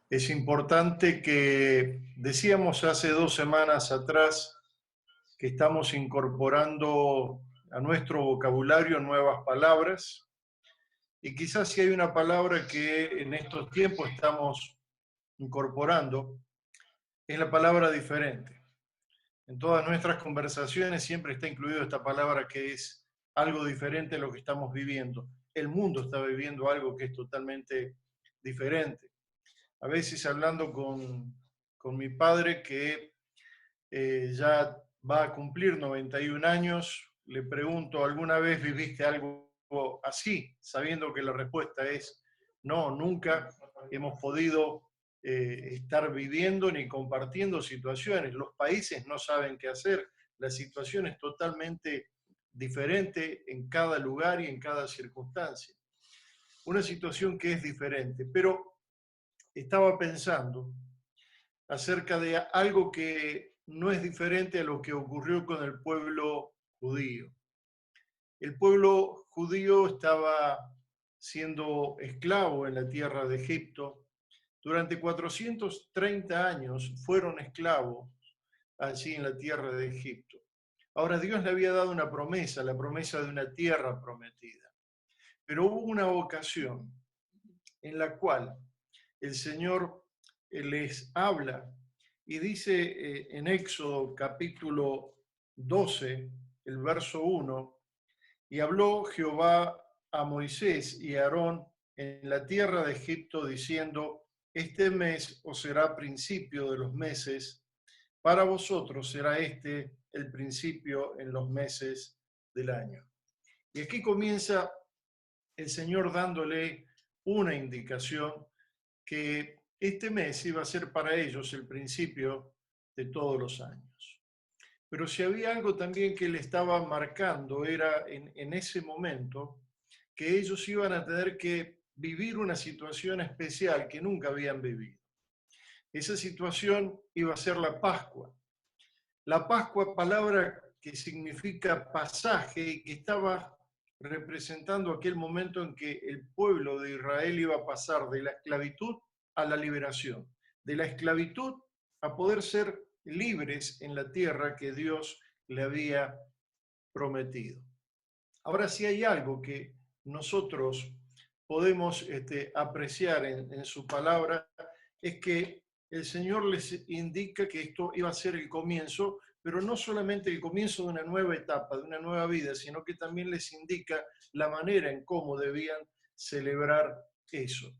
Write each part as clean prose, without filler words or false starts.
Es importante que decíamos hace 2 semanas atrás que estamos incorporando a nuestro vocabulario nuevas palabras y quizás si hay una palabra que en estos tiempos estamos incorporando es la palabra diferente. En todas nuestras conversaciones siempre está incluido esta palabra que es algo diferente a lo que estamos viviendo. El mundo está viviendo algo que es totalmente diferente. A veces hablando con mi padre, que ya va a cumplir 91 años, le pregunto, ¿alguna vez viviste algo así? Sabiendo que la respuesta es no, nunca hemos podido estar viviendo ni compartiendo situaciones. Los países no saben qué hacer, la situación es totalmente diferente en cada lugar y en cada circunstancia. Una situación que es diferente, pero estaba pensando acerca de algo que no es diferente a lo que ocurrió con el pueblo judío. El pueblo judío estaba siendo esclavo en la tierra de Egipto. Durante 430 años fueron esclavos allí en la tierra de Egipto. Ahora Dios le había dado una promesa, la promesa de una tierra prometida. Pero hubo una ocasión en la cual el Señor les habla y dice en Éxodo capítulo 12, el verso 1, y habló Jehová a Moisés y a Aarón en la tierra de Egipto diciendo, este mes os será principio de los meses, para vosotros será este el principio en los meses del año. Y aquí comienza el Señor dándole una indicación que este mes iba a ser para ellos el principio de todos los años. Pero si había algo también que le estaba marcando, era en ese momento que ellos iban a tener que vivir una situación especial que nunca habían vivido. Esa situación iba a ser la Pascua. La Pascua, palabra que significa pasaje y que estaba representando aquel momento en que el pueblo de Israel iba a pasar de la esclavitud a la liberación, de la esclavitud a poder ser libres en la tierra que Dios le había prometido. Ahora, si hay algo que nosotros podemos apreciar en su palabra, es que el Señor les indica que esto iba a ser el comienzo, pero no solamente el comienzo de una nueva etapa, de una nueva vida, sino que también les indica la manera en cómo debían celebrar eso.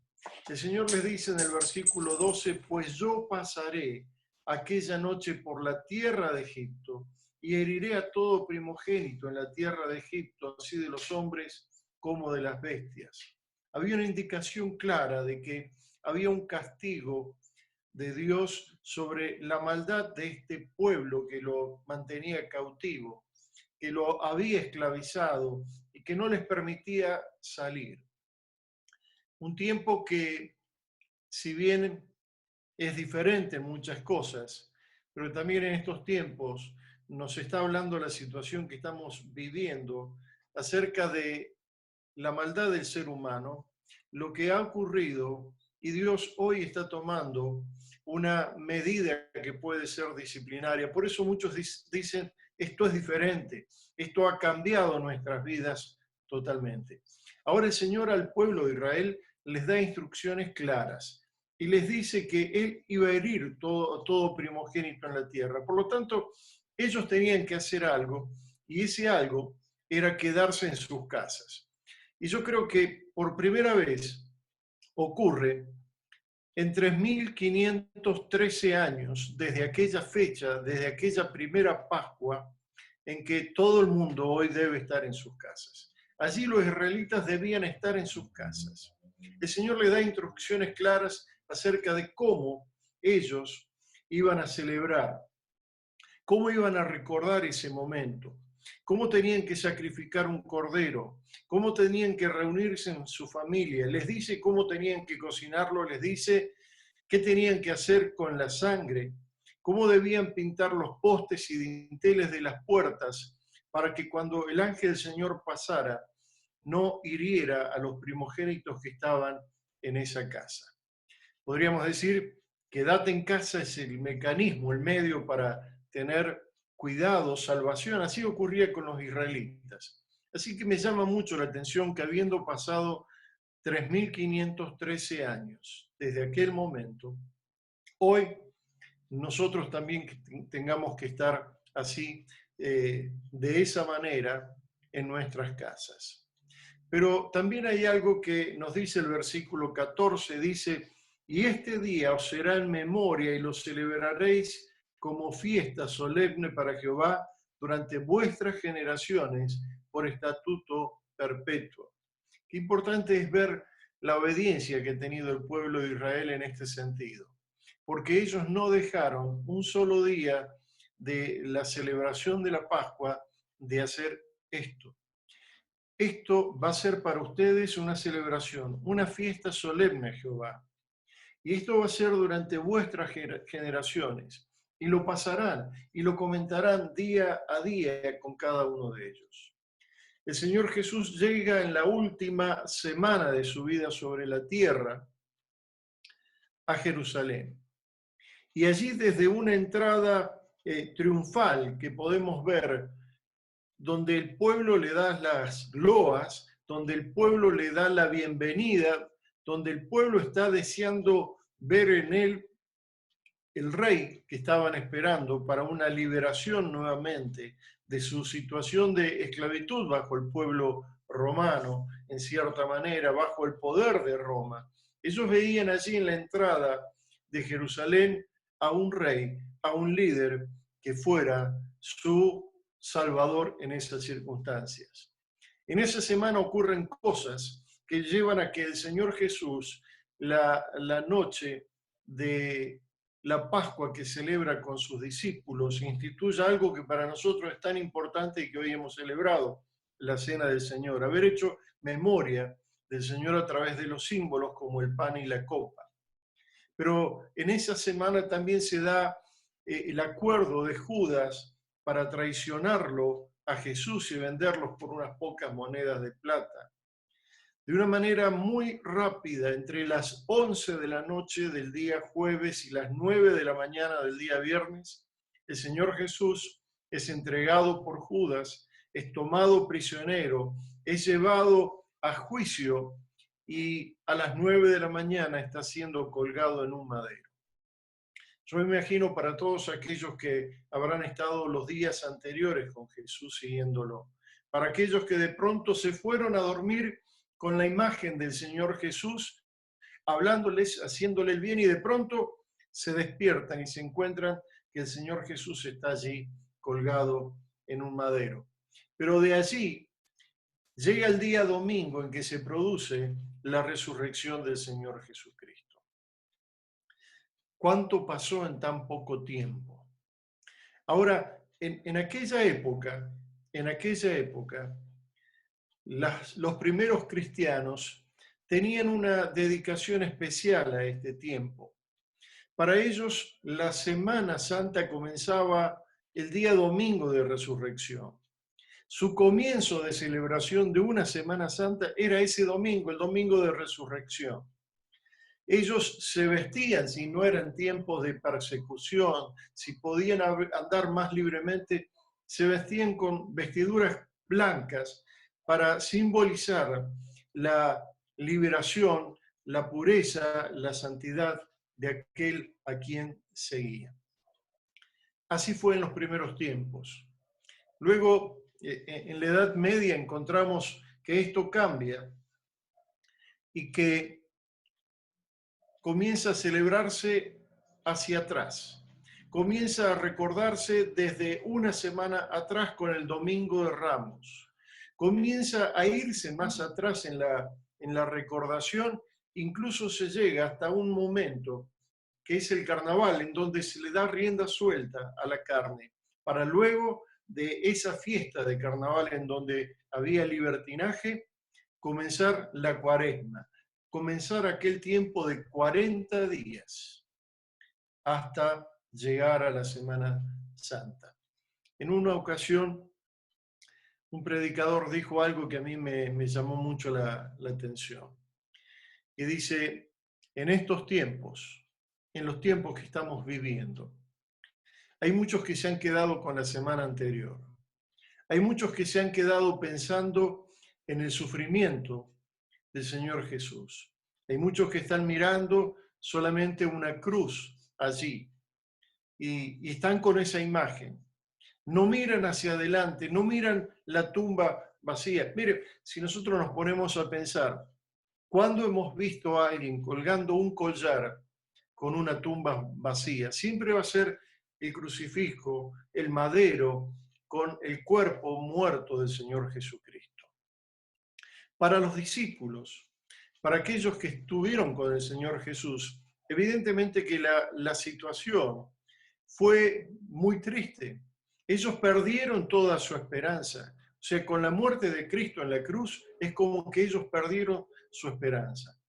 El Señor les dice en el versículo 12, pues yo pasaré aquella noche por la tierra de Egipto y heriré a todo primogénito en la tierra de Egipto, así de los hombres como de las bestias. Había una indicación clara de que había un castigo de Dios sobre la maldad de este pueblo que lo mantenía cautivo, que lo había esclavizado y que no les permitía salir. Un tiempo que, si bien es diferente en muchas cosas, pero también en estos tiempos nos está hablando la situación que estamos viviendo acerca de la maldad del ser humano, lo que ha ocurrido, y Dios hoy está tomando una medida que puede ser disciplinaria. Por eso muchos dicen, esto es diferente, esto ha cambiado nuestras vidas totalmente. Ahora el Señor al pueblo de Israel les da instrucciones claras y les dice que Él iba a herir todo primogénito en la tierra. Por lo tanto, ellos tenían que hacer algo y ese algo era quedarse en sus casas. Y yo creo que por primera vez ocurre en 3513 años, desde aquella fecha, desde aquella primera Pascua, en que todo el mundo hoy debe estar en sus casas. Allí los israelitas debían estar en sus casas. El Señor le da instrucciones claras acerca de cómo ellos iban a celebrar, cómo iban a recordar ese momento, cómo tenían que sacrificar un cordero, cómo tenían que reunirse en su familia, les dice cómo tenían que cocinarlo, les dice qué tenían que hacer con la sangre, cómo debían pintar los postes y dinteles de las puertas para que cuando el ángel del Señor pasara no hiriera a los primogénitos que estaban en esa casa. Podríamos decir, quédate en casa es el mecanismo, el medio para tener cuidado, salvación. Así ocurría con los israelitas. Así que me llama mucho la atención que habiendo pasado 3.513 años desde aquel momento, hoy nosotros también tengamos que estar así, de esa manera, en nuestras casas. Pero también hay algo que nos dice el versículo 14, dice, y este día os será en memoria y lo celebraréis como fiesta solemne para Jehová durante vuestras generaciones por estatuto perpetuo. Qué importante es ver la obediencia que ha tenido el pueblo de Israel en este sentido, porque ellos no dejaron un solo día de la celebración de la Pascua de hacer esto. Esto va a ser para ustedes una celebración, una fiesta solemne a Jehová. Y esto va a ser durante vuestras generaciones. Y lo pasarán y lo comentarán día a día con cada uno de ellos. El Señor Jesús llega en la última semana de su vida sobre la tierra a Jerusalén. Y allí desde una entrada triunfal que podemos ver, donde el pueblo le da las loas, donde el pueblo le da la bienvenida, donde el pueblo está deseando ver en él el rey que estaban esperando para una liberación nuevamente de su situación de esclavitud bajo el pueblo romano, en cierta manera, bajo el poder de Roma. Ellos veían allí en la entrada de Jerusalén a un rey, a un líder que fuera su salvador en esas circunstancias. En esa semana ocurren cosas que llevan a que el Señor Jesús, la noche de la Pascua que celebra con sus discípulos, instituya algo que para nosotros es tan importante y que hoy hemos celebrado, la Cena del Señor, haber hecho memoria del Señor a través de los símbolos como el pan y la copa. Pero en esa semana también se da el acuerdo de Judas para traicionarlo a Jesús y venderlos por unas pocas monedas de plata. De una manera muy rápida, entre las 11 de la noche del día jueves y las 9 de la mañana del día viernes, el Señor Jesús es entregado por Judas, es tomado prisionero, es llevado a juicio y a las 9 de la mañana está siendo colgado en un madero. Yo me imagino para todos aquellos que habrán estado los días anteriores con Jesús siguiéndolo, para aquellos que de pronto se fueron a dormir con la imagen del Señor Jesús, hablándoles, haciéndole el bien, y de pronto se despiertan y se encuentran que el Señor Jesús está allí colgado en un madero. Pero de allí llega el día domingo en que se produce la resurrección del Señor Jesucristo. ¿Cuánto pasó en tan poco tiempo? Ahora, en aquella época, los primeros cristianos tenían una dedicación especial a este tiempo. Para ellos, la Semana Santa comenzaba el día domingo de resurrección. Su comienzo de celebración de una Semana Santa era ese domingo, el domingo de resurrección. Ellos se vestían, si no eran tiempos de persecución, si podían andar más libremente, se vestían con vestiduras blancas para simbolizar la liberación, la pureza, la santidad de aquel a quien seguía. Así fue en los primeros tiempos. Luego, en la Edad Media encontramos que esto cambia y que comienza a celebrarse hacia atrás. Comienza a recordarse desde una semana atrás con el Domingo de Ramos. Comienza a irse más atrás en la recordación, incluso se llega hasta un momento que es el carnaval, en donde se le da rienda suelta a la carne, para luego de esa fiesta de carnaval en donde había libertinaje, comenzar la cuaresma, comenzar aquel tiempo de 40 días hasta llegar a la Semana Santa. En una ocasión, un predicador dijo algo que a mí me llamó mucho la atención. Y dice, en estos tiempos, en los tiempos que estamos viviendo, hay muchos que se han quedado con la semana anterior. Hay muchos que se han quedado pensando en el sufrimiento del Señor Jesús. Hay muchos que están mirando solamente una cruz allí y están con esa imagen. No miran hacia adelante, no miran la tumba vacía. Mire, si nosotros nos ponemos a pensar, ¿cuándo hemos visto a alguien colgando un collar con una tumba vacía? Siempre va a ser el crucifijo, el madero, con el cuerpo muerto del Señor Jesucristo. Para los discípulos, para aquellos que estuvieron con el Señor Jesús, evidentemente que la situación fue muy triste. Ellos perdieron toda su esperanza. O sea, con la muerte de Cristo en la cruz, es como que ellos perdieron su esperanza.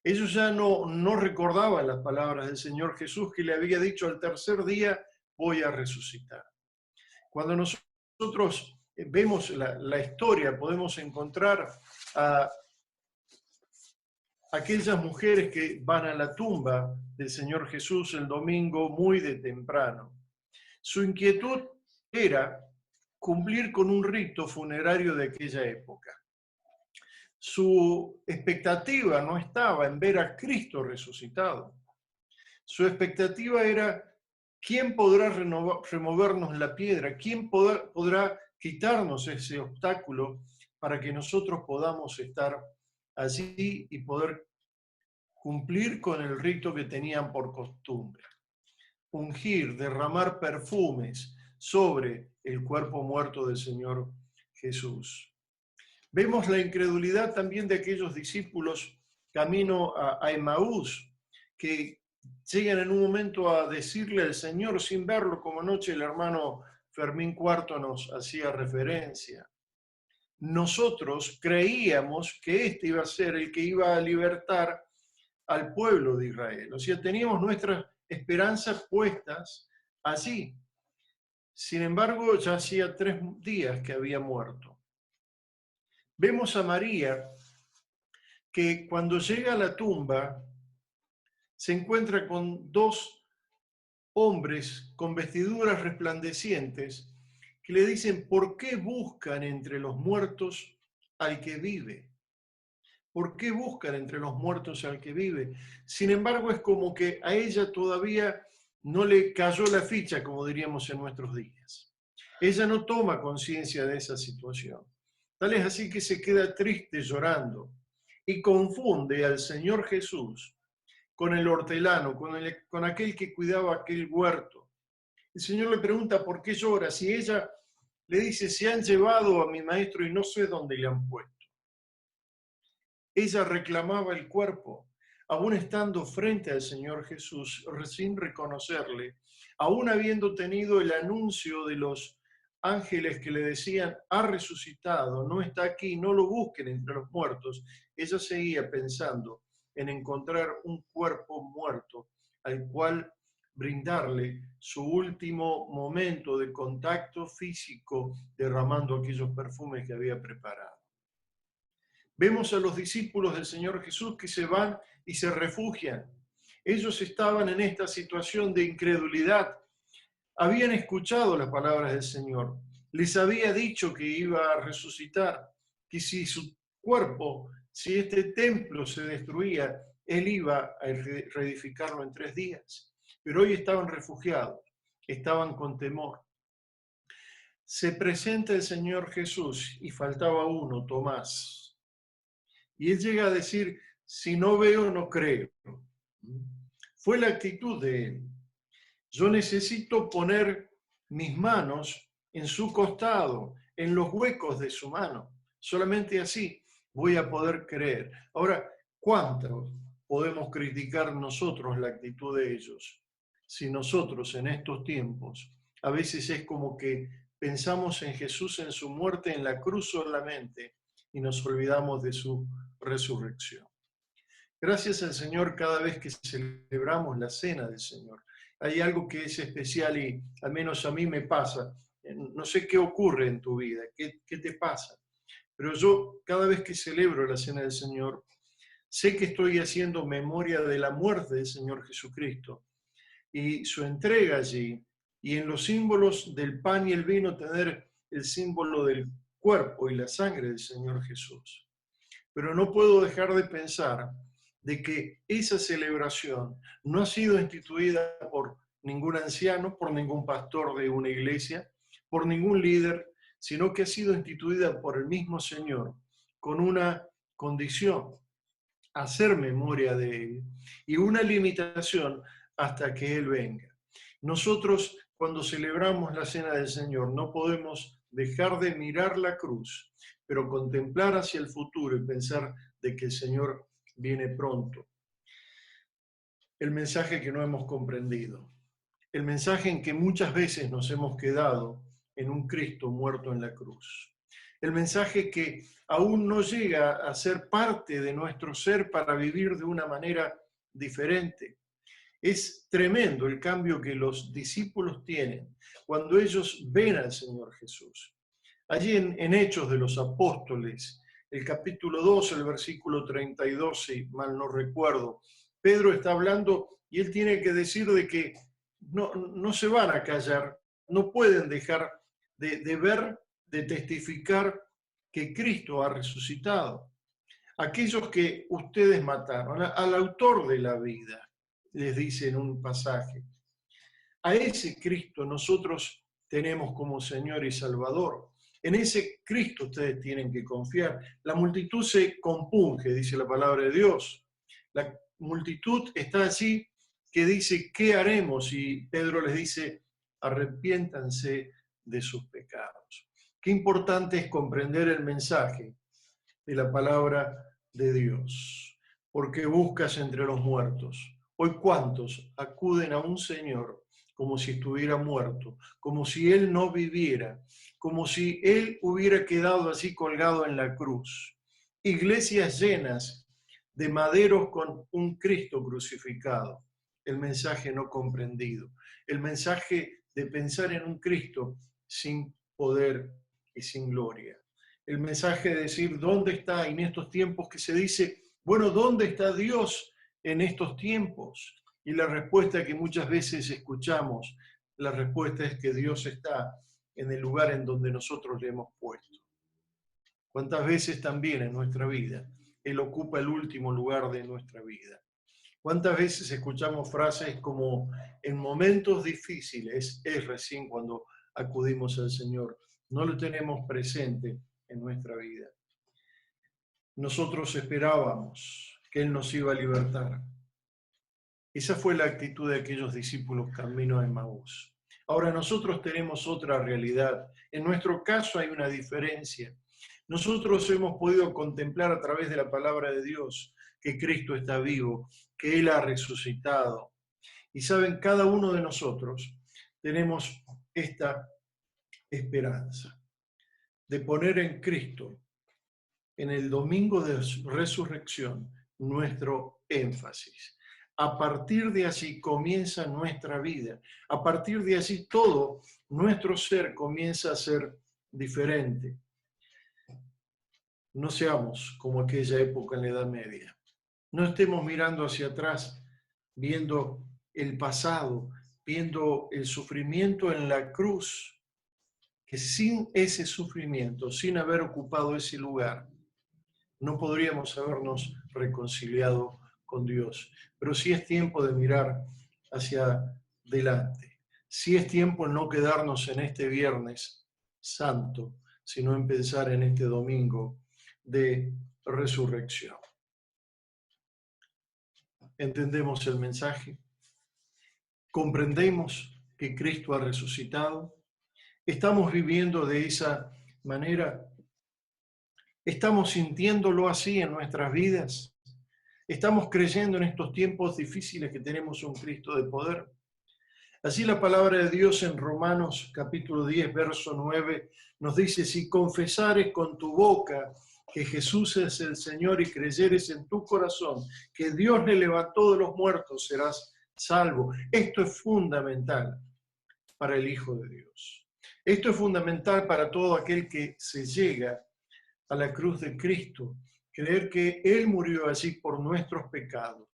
Ellos ya no recordaban las palabras del Señor Jesús que le había dicho: al tercer día voy a resucitar. Cuando nosotros vemos la historia, podemos encontrar a aquellas mujeres que van a la tumba del Señor Jesús el domingo muy de temprano. Su inquietud era cumplir con un rito funerario de aquella época. Su expectativa no estaba en ver a Cristo resucitado. Su expectativa era: ¿quién podrá removernos la piedra? ¿Quién podrá quitarnos ese obstáculo para que nosotros podamos estar allí y poder cumplir con el rito que tenían por costumbre? Ungir, derramar perfumes sobre el cuerpo muerto del Señor Jesús. Vemos la incredulidad también de aquellos discípulos camino a Emaús, que llegan en un momento a decirle al Señor sin verlo, como anoche el hermano Fermín Cuarto nos hacía referencia. Nosotros creíamos que este iba a ser el que iba a libertar al pueblo de Israel. O sea, teníamos nuestras esperanzas puestas allí. Sin embargo, ya hacía 3 días que había muerto. Vemos a María que cuando llega a la tumba se encuentra con 2 hombres con vestiduras resplandecientes que le dicen: ¿por qué buscan entre los muertos al que vive? ¿Por qué buscan entre los muertos al que vive? Sin embargo, es como que a ella todavía no le cayó la ficha, como diríamos en nuestros días. Ella no toma conciencia de esa situación. Tal es así que se queda triste llorando y confunde al Señor Jesús con el hortelano, con aquel que cuidaba aquel huerto. El Señor le pregunta: ¿por qué llora? Si ella le dice: se han llevado a mi maestro y no sé dónde le han puesto. Ella reclamaba el cuerpo, aún estando frente al Señor Jesús, sin reconocerle, aún habiendo tenido el anuncio de los ángeles que le decían: ha resucitado, no está aquí, no lo busquen entre los muertos. Ella seguía pensando en encontrar un cuerpo muerto al cual brindarle su último momento de contacto físico, derramando aquellos perfumes que había preparado. Vemos a los discípulos del Señor Jesús que se van y se refugian. Ellos estaban en esta situación de incredulidad. Habían escuchado las palabras del Señor. Les había dicho que iba a resucitar, que si su cuerpo, si este templo se destruía, Él iba a reedificarlo en 3 días. Pero hoy estaban refugiados, estaban con temor. Se presenta el Señor Jesús y faltaba uno, Tomás. Y él llega a decir: si no veo, no creo. Fue la actitud de él. Yo necesito poner mis manos en su costado, en los huecos de su mano. Solamente así voy a poder creer. Ahora, ¿cuánto podemos criticar nosotros la actitud de ellos? Si nosotros en estos tiempos, a veces es como que pensamos en Jesús, en su muerte en la cruz solamente, y nos olvidamos de su resurrección. Gracias al Señor cada vez que celebramos la cena del Señor. Hay algo que es especial y al menos a mí me pasa. No sé qué ocurre en tu vida, qué te pasa, pero yo cada vez que celebro la cena del Señor, sé que estoy haciendo memoria de la muerte del Señor Jesucristo y su entrega allí, y en los símbolos del pan y el vino tener el símbolo del cuerpo y la sangre del Señor Jesús. Pero no puedo dejar de pensar de que esa celebración no ha sido instituida por ningún anciano, por ningún pastor de una iglesia, por ningún líder, sino que ha sido instituida por el mismo Señor, con una condición: hacer memoria de Él, y una limitación: hasta que Él venga. Nosotros, cuando celebramos la Cena del Señor, no podemos dejar de mirar la cruz, pero contemplar hacia el futuro y pensar de que el Señor viene pronto. El mensaje que no hemos comprendido, el mensaje en que muchas veces nos hemos quedado en un Cristo muerto en la cruz, el mensaje que aún no llega a ser parte de nuestro ser para vivir de una manera diferente. Es tremendo el cambio que los discípulos tienen cuando ellos ven al Señor Jesús. Allí en Hechos de los Apóstoles, el capítulo 2, el versículo 32, si mal no recuerdo, Pedro está hablando y él tiene que decir de que no se van a callar, no pueden dejar de ver, de testificar que Cristo ha resucitado. Aquellos que ustedes mataron, al autor de la vida, les dice en un pasaje, a ese Cristo nosotros tenemos como Señor y Salvador. En ese Cristo ustedes tienen que confiar. La multitud se compunge, dice la palabra de Dios. La multitud está allí que dice, ¿qué haremos? Y Pedro les dice, arrepiéntanse de sus pecados. Qué importante es comprender el mensaje de la palabra de Dios. Porque buscas entre los muertos. Hoy, ¿cuántos acuden a un Señor como si estuviera muerto, como si Él no viviera, como si Él hubiera quedado así colgado en la cruz? Iglesias llenas de maderos con un Cristo crucificado. El mensaje no comprendido. El mensaje de pensar en un Cristo sin poder y sin gloria. El mensaje de decir, ¿dónde está en estos tiempos que se dice, bueno, ¿dónde está Dios en estos tiempos? Y la respuesta que muchas veces escuchamos, la respuesta es que Dios está en el lugar en donde nosotros le hemos puesto. ¿Cuántas veces también en nuestra vida Él ocupa el último lugar de nuestra vida? ¿Cuántas veces escuchamos frases como, en momentos difíciles es recién cuando acudimos al Señor? No lo tenemos presente en nuestra vida. Nosotros esperábamos que Él nos iba a libertar. Esa fue la actitud de aquellos discípulos camino a Emaús. Ahora nosotros tenemos otra realidad. En nuestro caso hay una diferencia. Nosotros hemos podido contemplar a través de la palabra de Dios que Cristo está vivo, que Él ha resucitado. Y saben, cada uno de nosotros tenemos esta esperanza de poner en Cristo, en el domingo de resurrección, nuestro énfasis. A partir de allí comienza nuestra vida. A partir de allí todo nuestro ser comienza a ser diferente. No seamos como aquella época en la Edad Media. No estemos mirando hacia atrás, viendo el pasado, viendo el sufrimiento en la cruz, que sin ese sufrimiento, sin haber ocupado ese lugar, no podríamos habernos reconciliado con Dios. Pero sí es tiempo de mirar hacia adelante. Sí es tiempo en no quedarnos en este Viernes Santo, sino en pensar en este domingo de resurrección. ¿Entendemos el mensaje? ¿Comprendemos que Cristo ha resucitado? ¿Estamos viviendo de esa manera? ¿Estamos sintiéndolo así en nuestras vidas? ¿Estamos creyendo en estos tiempos difíciles que tenemos un Cristo de poder? Así la palabra de Dios en Romanos capítulo 10, verso 9, nos dice, si confesares con tu boca que Jesús es el Señor y creyeres en tu corazón que Dios le levantó de los muertos, serás salvo. Esto es fundamental para el Hijo de Dios. Esto es fundamental para todo aquel que se llega a la cruz de Cristo, creer que Él murió allí por nuestros pecados,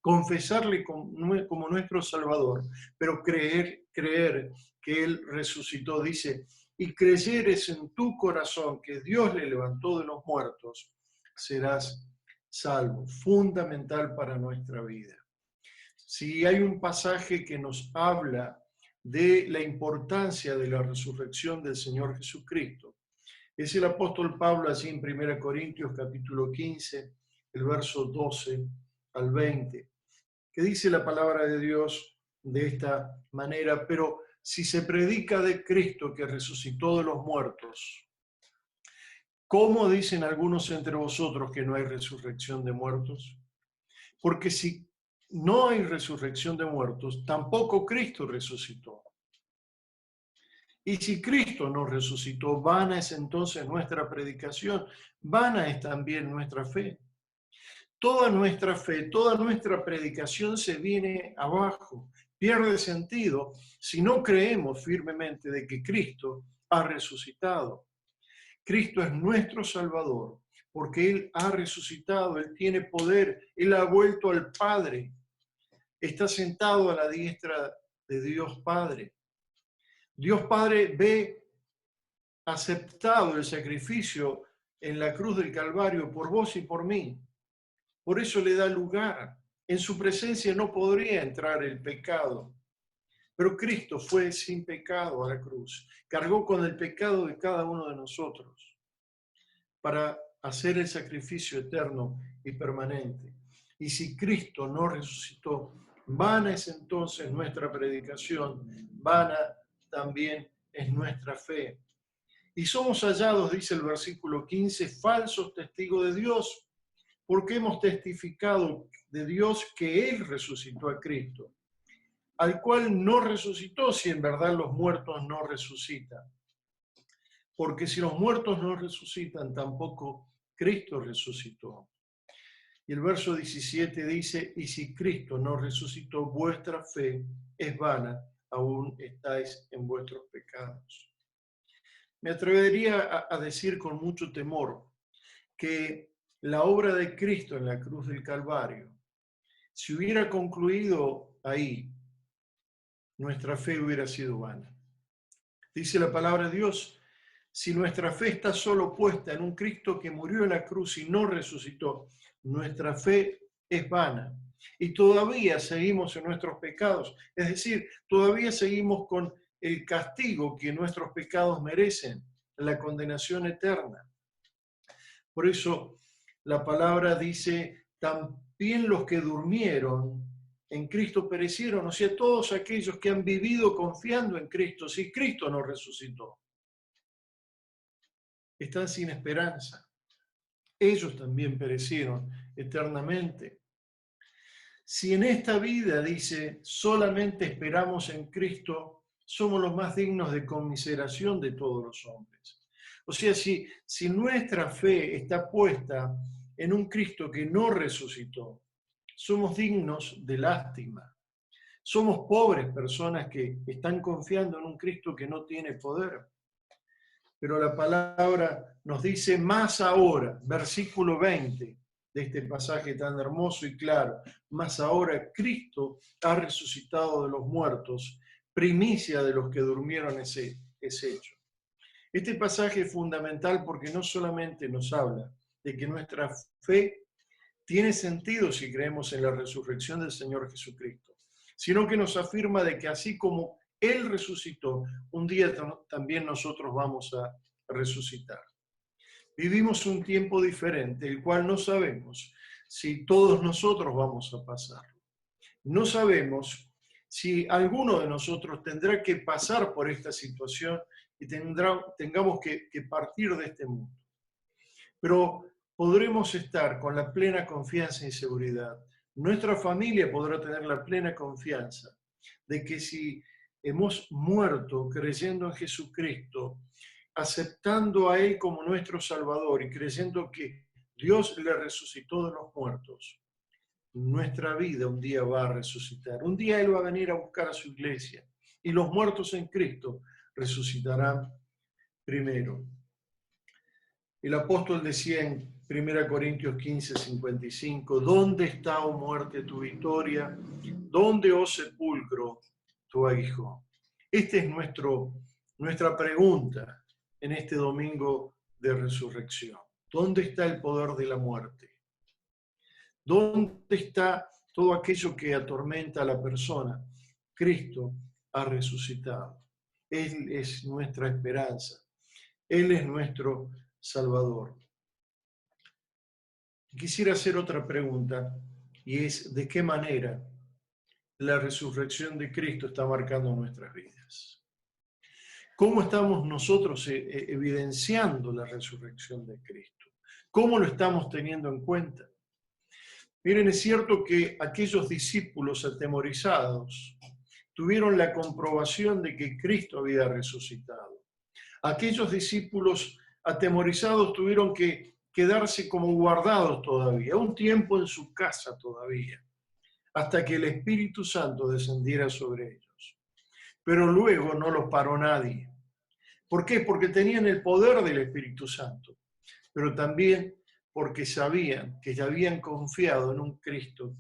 confesarle como nuestro Salvador, pero creer que Él resucitó, dice, y creyeres en tu corazón que Dios le levantó de los muertos, serás salvo. Fundamental para nuestra vida. Si hay un pasaje que nos habla de la importancia de la resurrección del Señor Jesucristo, es el apóstol Pablo allí en 1 Corintios capítulo 15, el verso 12 al 20, que dice la palabra de Dios de esta manera: pero si se predica de Cristo que resucitó de los muertos, ¿cómo dicen algunos entre vosotros que no hay resurrección de muertos? Porque si no hay resurrección de muertos, tampoco Cristo resucitó. Y si Cristo no resucitó, vana es entonces nuestra predicación, vana es también nuestra fe. Toda nuestra fe, toda nuestra predicación se viene abajo, pierde sentido si no creemos firmemente de que Cristo ha resucitado. Cristo es nuestro Salvador, porque Él ha resucitado, Él tiene poder, Él ha vuelto al Padre, está sentado a la diestra de Dios Padre. Dios Padre ve aceptado el sacrificio en la cruz del Calvario por vos y por mí. Por eso le da lugar. En su presencia no podría entrar el pecado. Pero Cristo fue sin pecado a la cruz. Cargó con el pecado de cada uno de nosotros para hacer el sacrificio eterno y permanente. Y si Cristo no resucitó, vana es entonces nuestra predicación, vana también es nuestra fe. Y somos hallados, dice el versículo 15, falsos testigos de Dios, porque hemos testificado de Dios que Él resucitó a Cristo, al cual no resucitó si en verdad los muertos no resucitan. Porque si los muertos no resucitan, tampoco Cristo resucitó. Y el verso 17 dice, y si Cristo no resucitó, vuestra fe es vana, aún estáis en vuestros pecados. Me atrevería a decir con mucho temor que la obra de Cristo en la cruz del Calvario, si hubiera concluido ahí, nuestra fe hubiera sido vana. Dice la palabra de Dios, si nuestra fe está solo puesta en un Cristo que murió en la cruz y no resucitó, nuestra fe es vana. Y todavía seguimos en nuestros pecados, es decir, todavía seguimos con el castigo que nuestros pecados merecen, la condenación eterna. Por eso la palabra dice, también los que durmieron en Cristo perecieron, o sea, todos aquellos que han vivido confiando en Cristo, si Cristo no resucitó, están sin esperanza. Ellos también perecieron eternamente. Si en esta vida, dice, solamente esperamos en Cristo, somos los más dignos de conmiseración de todos los hombres. O sea, si nuestra fe está puesta en un Cristo que no resucitó, somos dignos de lástima. Somos pobres personas que están confiando en un Cristo que no tiene poder. Pero la palabra nos dice más ahora, versículo 20 de este pasaje tan hermoso y claro, más ahora Cristo ha resucitado de los muertos, primicia de los que durmieron ese hecho. Este pasaje es fundamental porque no solamente nos habla de que nuestra fe tiene sentido si creemos en la resurrección del Señor Jesucristo, sino que nos afirma de que así como Él resucitó, un día también nosotros vamos a resucitar. Vivimos un tiempo diferente, el cual no sabemos si todos nosotros vamos a pasarlo. No sabemos si alguno de nosotros tendrá que pasar por esta situación y tengamos que partir de este mundo. Pero podremos estar con la plena confianza y seguridad. Nuestra familia podrá tener la plena confianza de que si hemos muerto creyendo en Jesucristo, aceptando a Él como nuestro Salvador y creyendo que Dios le resucitó de los muertos, nuestra vida un día va a resucitar. Un día Él va a venir a buscar a su iglesia y los muertos en Cristo resucitarán primero. El apóstol decía en 1 Corintios 15, 55, ¿dónde está, oh muerte, tu victoria? ¿Dónde, oh sepulcro, tu aguijón? Esta es nuestra pregunta en este domingo de resurrección. ¿Dónde está el poder de la muerte? ¿Dónde está todo aquello que atormenta a la persona? Cristo ha resucitado. Él es nuestra esperanza. Él es nuestro Salvador. Quisiera hacer otra pregunta, y es ¿de qué manera la resurrección de Cristo está marcando nuestras vidas? ¿Cómo estamos nosotros evidenciando la resurrección de Cristo? ¿Cómo lo estamos teniendo en cuenta? Miren, es cierto que aquellos discípulos atemorizados tuvieron la comprobación de que Cristo había resucitado. Aquellos discípulos atemorizados tuvieron que quedarse como guardados todavía, un tiempo en su casa todavía, hasta que el Espíritu Santo descendiera sobre ellos. Pero luego no los paró nadie. ¿Por qué? Porque tenían el poder del Espíritu Santo, pero también porque sabían que ya habían confiado en un Cristo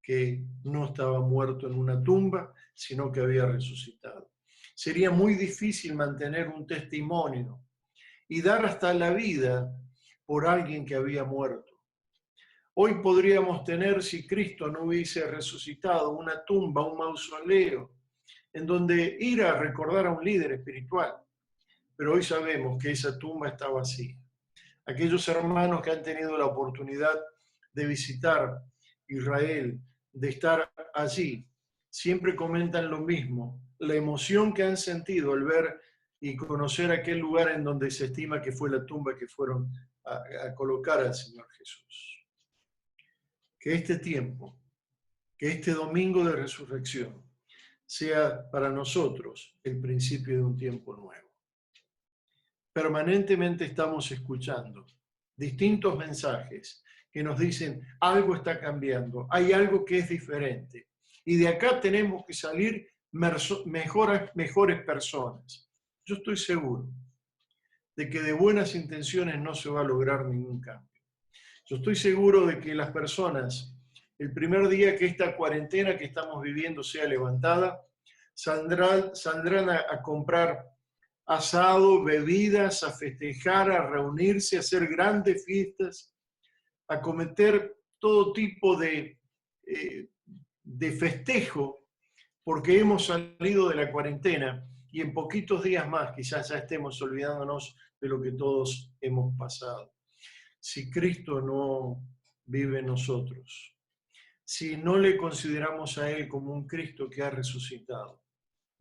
que no estaba muerto en una tumba, sino que había resucitado. Sería muy difícil mantener un testimonio y dar hasta la vida por alguien que había muerto. Hoy podríamos tener, si Cristo no hubiese resucitado, una tumba, un mausoleo, en donde ir a recordar a un líder espiritual. Pero hoy sabemos que esa tumba está vacía. Aquellos hermanos que han tenido la oportunidad de visitar Israel, de estar allí, siempre comentan lo mismo, la emoción que han sentido al ver y conocer aquel lugar en donde se estima que fue la tumba que fueron a colocar al Señor Jesús. Que este tiempo, que este domingo de resurrección, sea para nosotros el principio de un tiempo nuevo. Permanentemente estamos escuchando distintos mensajes que nos dicen algo está cambiando, hay algo que es diferente. Y de acá tenemos que salir mejores personas. Yo estoy seguro de que de buenas intenciones no se va a lograr ningún cambio. Yo estoy seguro de que las personas, el primer día que esta cuarentena que estamos viviendo sea levantada, saldrán a comprar asado, bebidas, a festejar, a reunirse, a hacer grandes fiestas, a cometer todo tipo de festejo, porque hemos salido de la cuarentena y en poquitos días más quizás ya estemos olvidándonos de lo que todos hemos pasado. Si Cristo no vive en nosotros, si no le consideramos a Él como un Cristo que ha resucitado,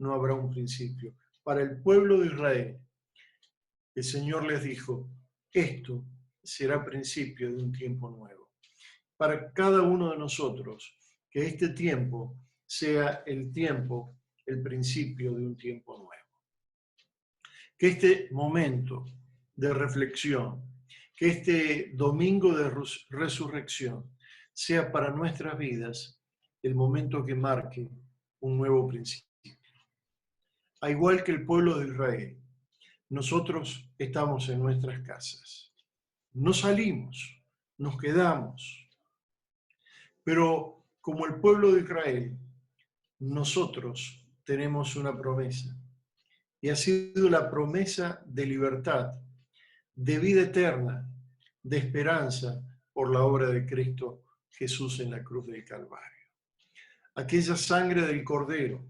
no habrá un principio. Para el pueblo de Israel, el Señor les dijo, esto será principio de un tiempo nuevo. Para cada uno de nosotros, que este tiempo sea el tiempo, el principio de un tiempo nuevo. Que este momento de reflexión, que este domingo de resurrección sea para nuestras vidas el momento que marque un nuevo principio. A igual que el pueblo de Israel, nosotros estamos en nuestras casas. No salimos, nos quedamos. Pero como el pueblo de Israel, nosotros tenemos una promesa. Y ha sido la promesa de libertad, de vida eterna, de esperanza por la obra de Cristo Jesús en la cruz del Calvario. Aquella sangre del Cordero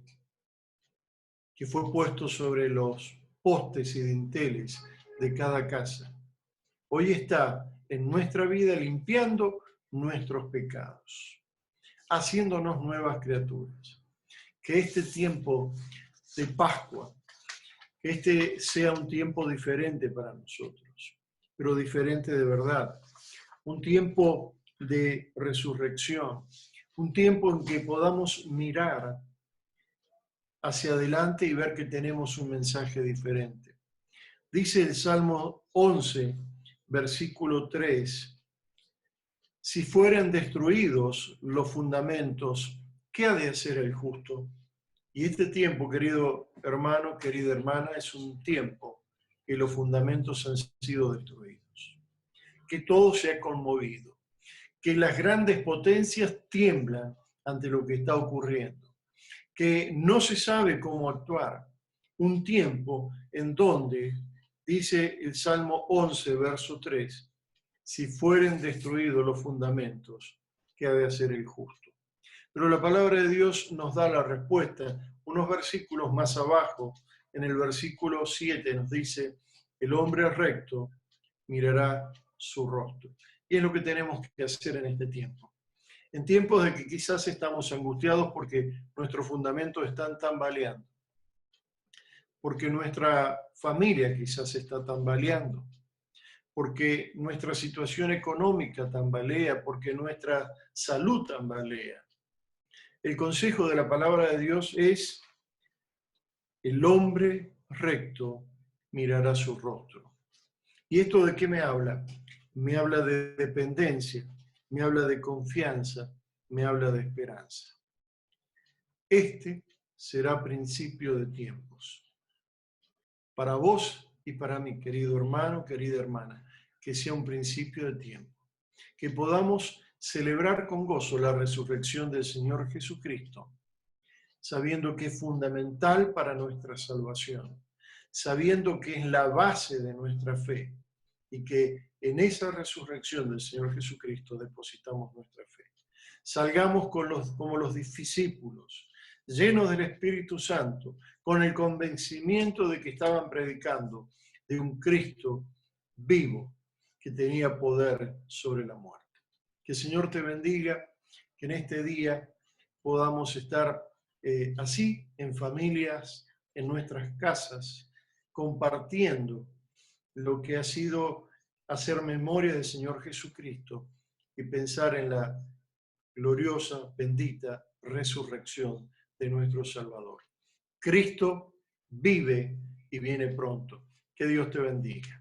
que fue puesto sobre los postes y dinteles de cada casa, hoy está en nuestra vida limpiando nuestros pecados, haciéndonos nuevas criaturas. Que este tiempo de Pascua, que este sea un tiempo diferente para nosotros, pero diferente de verdad. Un tiempo de resurrección, un tiempo en que podamos mirar hacia adelante y ver que tenemos un mensaje diferente. Dice el Salmo 11, versículo 3, si fueran destruidos los fundamentos, ¿qué ha de hacer el justo? Y este tiempo, querido hermano, querida hermana, es un tiempo que los fundamentos han sido destruidos. que todo se ha conmovido, que las grandes potencias tiemblan ante lo que está ocurriendo, que no se sabe cómo actuar. Un tiempo en donde, dice el Salmo 11, verso 3, si fueren destruidos los fundamentos, ¿qué ha de hacer el justo? Pero la palabra de Dios nos da la respuesta. Unos versículos más abajo, en el versículo 7 nos dice, el hombre recto mirará su rostro. Y es lo que tenemos que hacer en este tiempo. En tiempos de que quizás estamos angustiados porque nuestros fundamentos están tambaleando, porque nuestra familia quizás está tambaleando, porque nuestra situación económica tambalea, porque nuestra salud tambalea. El consejo de la palabra de Dios es, el hombre recto mirará su rostro. ¿Y esto de qué me habla? Me habla de dependencia, me habla de confianza, me habla de esperanza. Este será principio de tiempos. Para vos y para mí, querido hermano, querida hermana, que sea un principio de tiempo. Que podamos celebrar con gozo la resurrección del Señor Jesucristo, sabiendo que es fundamental para nuestra salvación, sabiendo que es la base de nuestra fe y que en esa resurrección del Señor Jesucristo depositamos nuestra fe. Salgamos como los discípulos, llenos del Espíritu Santo, con el convencimiento de que estaban predicando de un Cristo vivo que tenía poder sobre la muerte. Que el Señor te bendiga, que en este día podamos estar así, en familias, en nuestras casas, compartiendo lo que ha sido hacer memoria del Señor Jesucristo y pensar en la gloriosa, bendita resurrección de nuestro Salvador. Cristo vive y viene pronto. Que Dios te bendiga.